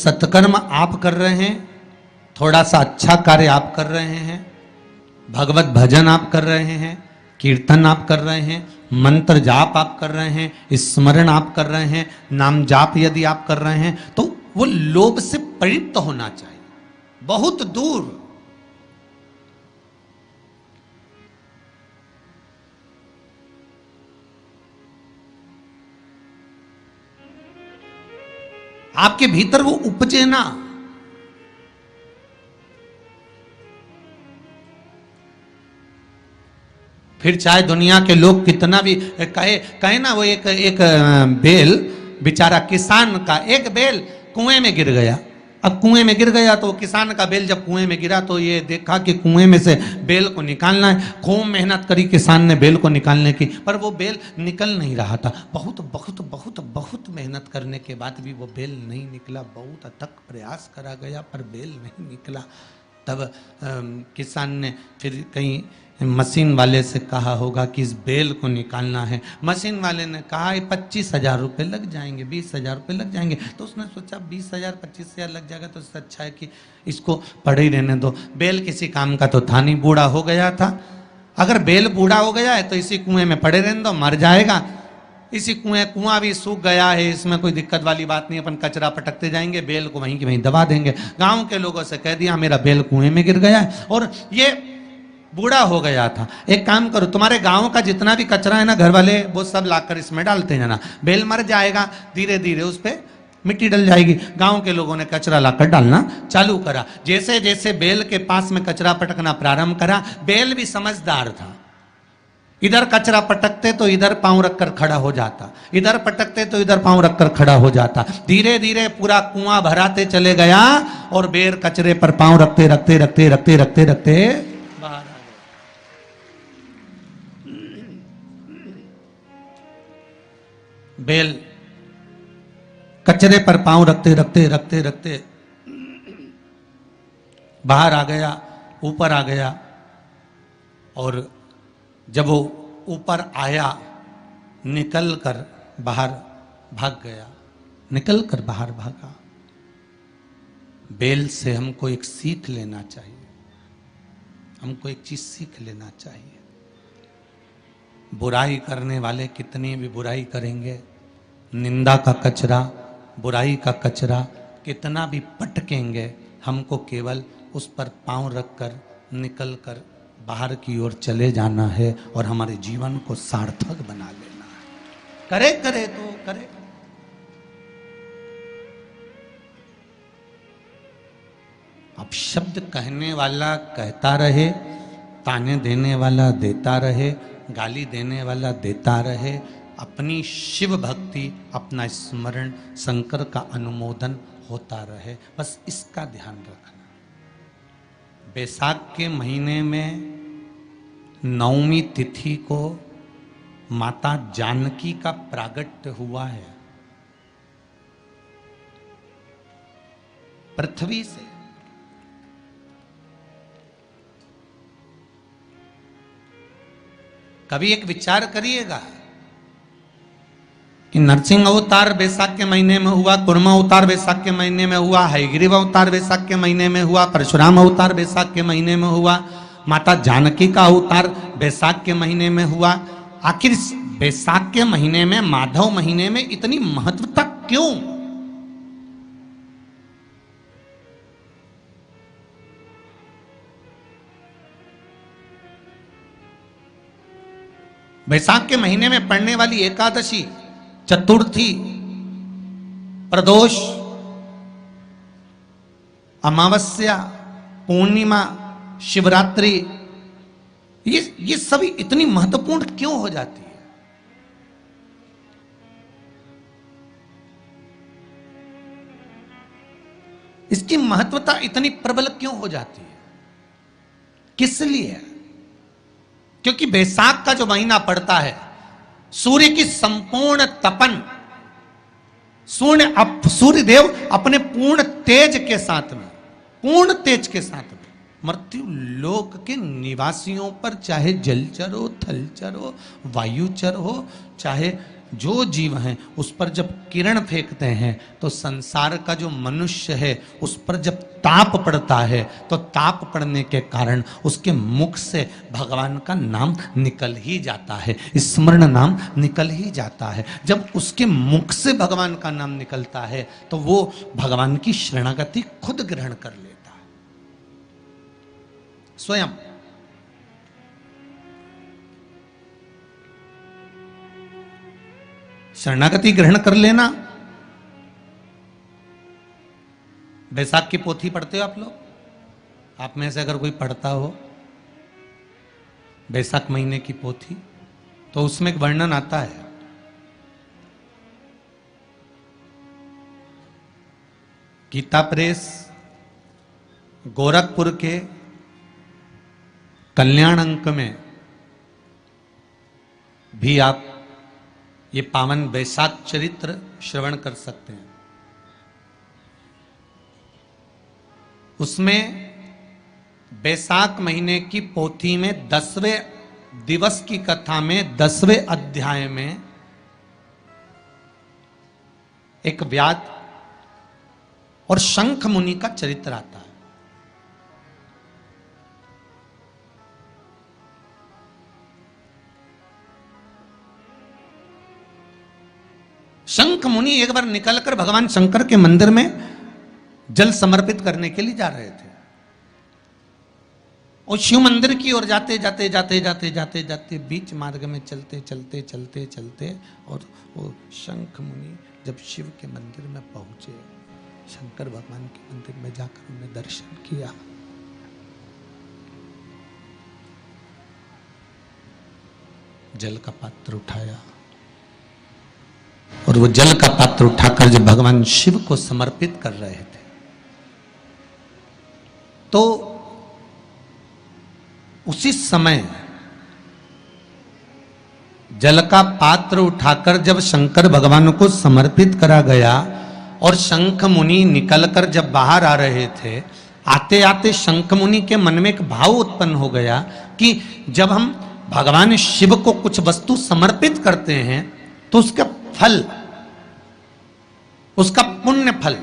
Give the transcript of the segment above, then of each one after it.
सत्कर्म आप कर रहे हैं, थोड़ा सा अच्छा कार्य आप कर रहे हैं, भगवत भजन आप कर रहे हैं, कीर्तन आप कर रहे हैं, मंत्र जाप आप कर रहे हैं, स्मरण आप कर रहे हैं, नाम जाप यदि आप कर रहे हैं, तो वो लोभ से परितृप्त होना चाहिए, बहुत दूर। आपके भीतर वो उपजे ना। फिर चाहे दुनिया के लोग कितना भी कहे ना, वो एक बेल बेचारा किसान का, एक बेल कुएं में गिर गया। अब कुएं में गिर गया तो किसान का बेल जब कुएं में गिरा तो ये देखा कि कुएं में से बेल को निकालना है। खूब मेहनत करी किसान ने बेल को निकालने की, पर वो बेल निकल नहीं रहा था। बहुत बहुत बहुत बहुत मेहनत करने के बाद भी वो बेल नहीं निकला। बहुत अथक प्रयास करा गया पर बेल नहीं निकला। तब किसान ने फिर कहीं मशीन वाले से कहा होगा कि इस बेल को निकालना है। मशीन वाले ने कहा 25,000 रुपये लग जाएंगे, 20,000 रुपये लग जाएंगे। तो उसने सोचा 20,000 25,000 लग जाएगा तो इससे अच्छा है कि इसको पड़े ही रहने दो। बेल किसी काम का तो था नहीं, बूढ़ा हो गया था। अगर बेल बूढ़ा हो गया है तो इसी कुएं में पड़े रहने दो, मर जाएगा। इसी कुआं भी सूख गया है, इसमें कोई दिक्कत वाली बात नहीं, अपन कचरा पटकते जाएंगे, बेल को वहीं की वहीं दबा देंगे। गाँव के लोगों से कह दिया मेरा बेल कुएं में गिर गया है और ये बूढ़ा हो गया था। एक काम करो, तुम्हारे गांव का जितना भी कचरा है ना, घर वाले वो सब लाकर इसमें डालते हैं ना, बेल मर जाएगा, धीरे धीरे उस पे मिट्टी डल जाएगी। गांव के लोगों ने कचरा लाकर डालना चालू करा। जैसे जैसे बेल के पास में कचरा पटकना प्रारंभ करा, बेल भी समझदार था। इधर कचरा पटकते तो इधर पांव रखकर खड़ा हो जाता, इधर पटकते तो इधर पांव रखकर खड़ा हो जाता। धीरे धीरे पूरा कुआं भराते चले गया और बेर कचरे पर पांव रखते रखते रखते रखते रखते रखते बाहर आ गया। बेल कचरे पर पांव रखते रखते रखते रखते बाहर आ गया, ऊपर आ गया। और जब वो ऊपर आया, निकल कर बाहर भाग गया, निकल कर बाहर भागा। बेल से हमको एक सीख लेना चाहिए, हमको एक चीज सीख लेना चाहिए। बुराई करने वाले कितनी भी बुराई करेंगे, निंदा का कचरा, बुराई का कचरा कितना भी पटकेंगे, हमको केवल उस पर पांव रखकर निकल कर बाहर की ओर चले जाना है और हमारे जीवन को सार्थक बना लेना है। करे करे तो करे। अब शब्द कहने वाला कहता रहे, ताने देने वाला देता रहे, गाली देने वाला देता रहे। अपनी शिव भक्ति, अपना स्मरण, शंकर का अनुमोदन होता रहे, बस इसका ध्यान रखना। बैसाख के महीने में नवमी तिथि को माता जानकी का प्रागट्य हुआ है पृथ्वी से। कभी एक विचार करिएगा कि नरसिंह अवतार बैसाख के महीने में हुआ, कुर्मा अवतार बैसाख के महीने में हुआ, हयग्रीव अवतार बैसाख के महीने में हुआ, परशुराम अवतार बैसाख के महीने में हुआ, माता जानकी का अवतार बैसाख के महीने में हुआ। आखिर बैसाख के महीने में, माधव महीने में इतनी महत्वता क्यों? बैसाख के महीने में पड़ने वाली एकादशी, चतुर्थी, प्रदोष, अमावस्या, पूर्णिमा, शिवरात्रि, ये सभी इतनी महत्वपूर्ण क्यों हो जाती है? इसकी महत्वता इतनी प्रबल क्यों हो जाती है? किस लिए? क्योंकि बैसाख का जो महीना पड़ता है, सूर्य की संपूर्ण तपन, सूर्य देव अपने पूर्ण तेज के साथ में, पूर्ण तेज के साथ में मृत्यु लोक के निवासियों पर, चाहे जलचर हो, थलचर हो, वायुचर हो, चाहे जो जीव हैं उस पर जब किरण फेंकते हैं तो संसार का जो मनुष्य है उस पर जब ताप पड़ता है तो ताप पड़ने के कारण उसके मुख से भगवान का नाम निकल ही जाता है, स्मरण नाम निकल ही जाता है। जब उसके मुख से भगवान का नाम निकलता है तो वो भगवान की शरणागति खुद ग्रहण कर लेता है स्वयं। शरणागति ग्रहण कर लेना। बैसाख की पोथी पढ़ते हो आप लोग? आप में से अगर कोई पढ़ता हो बैसाख महीने की पोथी तो उसमें एक वर्णन आता है, गीता प्रेस गोरखपुर के कल्याण अंक में भी आप ये पावन बैसाख चरित्र श्रवण कर सकते हैं। उसमें बैसाख महीने की पोथी में 10वें दिवस की कथा में 10वें अध्याय में एक व्याध और शंख मुनि का चरित्र आता है। शंख मुनि एक बार निकलकर भगवान शंकर के मंदिर में जल समर्पित करने के लिए जा रहे थे और शिव मंदिर की ओर जाते जाते जाते जाते जाते जाते बीच मार्ग में चलते चलते चलते चलते और वो शंख मुनि जब शिव के मंदिर में पहुंचे, शंकर भगवान के मंदिर में जाकर उन्हें दर्शन किया, जल का पात्र उठाया और वो जल का पात्र उठाकर जब भगवान शिव को समर्पित कर रहे थे तो उसी समय जल का पात्र उठाकर जब शंकर भगवान को समर्पित करा गया और शंख मुनि निकलकर जब बाहर आ रहे थे, आते आते शंख मुनि के मन में एक भाव उत्पन्न हो गया कि जब हम भगवान शिव को कुछ वस्तु समर्पित करते हैं तो उसका फल, उसका पुण्य फल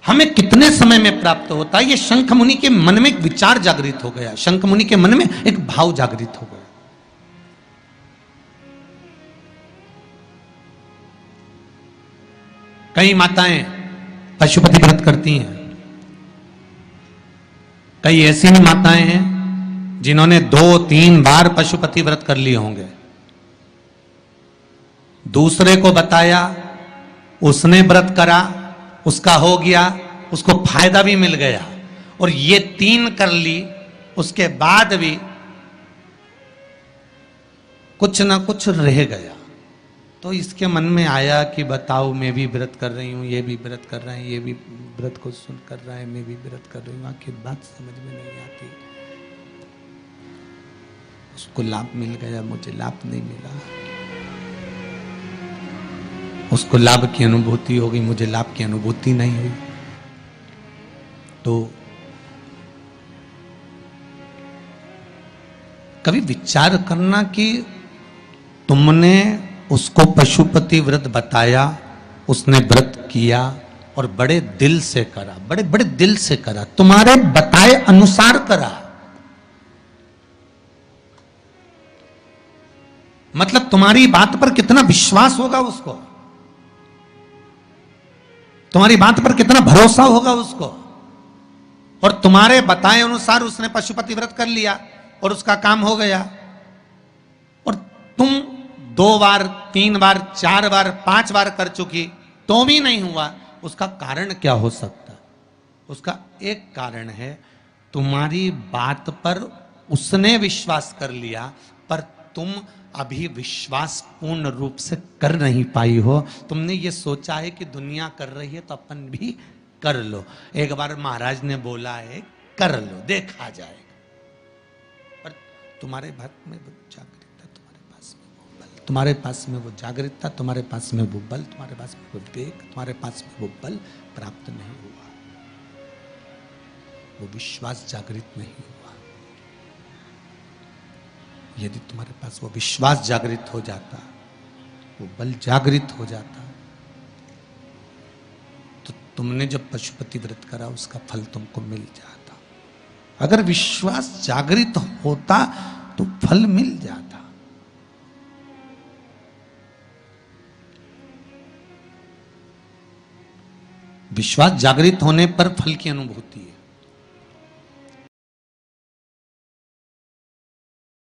हमें कितने समय में प्राप्त होता है। ये शंख मुनि के मन में एक विचार जागृत हो गया, शंख मुनि के मन में एक भाव जागृत हो गया। कई माताएं पशुपति व्रत करती हैं, कई ऐसी भी माताएं हैं जिन्होंने 2-3 बार पशुपति व्रत कर लिए होंगे, दूसरे को बताया, उसने व्रत करा, उसका हो गया, उसको फायदा भी मिल गया, और ये 3 कर ली, उसके बाद भी कुछ ना कुछ रह गया। तो इसके मन में आया कि बताओ मैं भी व्रत कर रही हूं, ये भी व्रत कर रहे हैं, ये भी व्रत को सुन कर रहा है, मैं भी व्रत कर रही हूं, आखिर बात समझ में नहीं आती। उसको लाभ मिल गया, मुझे लाभ नहीं मिला, उसको लाभ की अनुभूति होगी, मुझे लाभ की अनुभूति नहीं हुई। तो कभी विचार करना कि तुमने उसको पशुपति व्रत बताया, उसने व्रत किया और बड़े दिल से करा, बड़े बड़े दिल से करा, तुम्हारे बताए अनुसार करा, मतलब तुम्हारी बात पर कितना विश्वास होगा उसको, तुम्हारी बात पर कितना भरोसा होगा उसको। और तुम्हारे बताए अनुसार उसने पशुपति व्रत कर लिया और उसका काम हो गया, और तुम 2 बार 3 बार 4 बार 5 बार कर चुकी तो भी नहीं हुआ। उसका कारण क्या हो सकता? उसका एक कारण है, तुम्हारी बात पर उसने विश्वास कर लिया पर तुम अभी विश्वास पूर्ण रूप से कर नहीं पाई हो। तुमने ये सोचा है कि दुनिया कर रही है तो अपन भी कर लो। एक बार महाराज ने बोला है कर लो, देखा जाएगा, पर तुम्हारे बात में वो जागृतता, तुम्हारे पास में वो बल, तुम्हारे पास में वो जागृतता, तुम्हारे पास में वो बल, तुम्हारे पास में वो विवेक, तुम्हारे पास में वो बल प्राप्त नहीं हुआ, वो विश्वास जागृत नहीं हुआ। यदि तुम्हारे पास वो विश्वास जागृत हो जाता वो बल जागृत हो जाता। तो तुमने जब पशुपति व्रत करा उसका फल तुमको मिल जाता। अगर विश्वास जागृत होता तो फल मिल जाता। विश्वास जागृत होने पर फल की अनुभूति है।